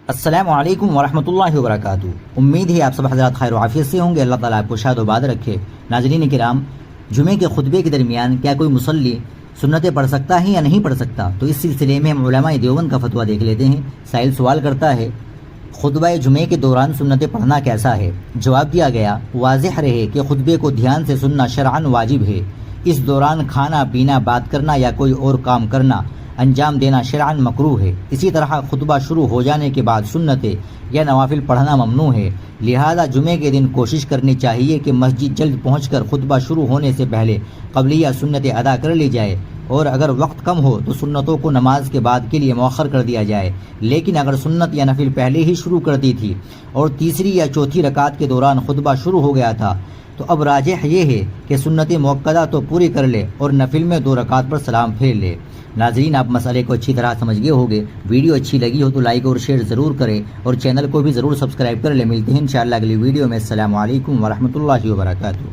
السلام علیکم ورحمۃ اللہ وبرکاتہ۔ امید ہے آپ سب حضرات خیر و عافیت سے ہوں گے۔ اللہ تعالیٰ آپ کو شاد و باد رکھے۔ ناظرین کرام، جمعے کے خطبے کے درمیان کیا کوئی مصلی سنتیں پڑھ سکتا ہے یا نہیں پڑھ سکتا؟ تو اس سلسلے میں ہم علماء دیوبند کا فتویٰ دیکھ لیتے ہیں۔ سائل سوال کرتا ہے، خطبہ جمعے کے دوران سنتیں پڑھنا کیسا ہے؟ جواب دیا گیا، واضح رہے کہ خطبے کو دھیان سے سننا شرعاً واجب ہے۔ اس دوران کھانا پینا، بات کرنا یا کوئی اور کام کرنا انجام دینا شرعاً مکروہ ہے۔ اسی طرح خطبہ شروع ہو جانے کے بعد سنتیں یا نوافل پڑھنا ممنوع ہے۔ لہذا جمعے کے دن کوشش کرنی چاہیے کہ مسجد جلد پہنچ کر خطبہ شروع ہونے سے پہلے قبلیہ سنتیں ادا کر لی جائے، اور اگر وقت کم ہو تو سنتوں کو نماز کے بعد کے لیے مؤخر کر دیا جائے۔ لیکن اگر سنت یا نفل پہلے ہی شروع کر دی تھی اور تیسری یا چوتھی رکعت کے دوران خطبہ شروع ہو گیا تھا، تو اب راجح یہ ہے کہ سنت مؤکدہ تو پوری کر لے اور نفل میں 2 رکعت پر سلام پھیر لے۔ ناظرین، آپ مسئلے کو اچھی طرح سمجھ گئے ہوگے۔ ویڈیو اچھی لگی ہو تو لائک اور شیئر ضرور کریں، اور چینل کو بھی ضرور سبسکرائب کر لیں۔ ملتے ہیں انشاءاللہ اگلی ویڈیو میں۔ السلام علیکم ورحمۃ اللہ وبرکاتہ۔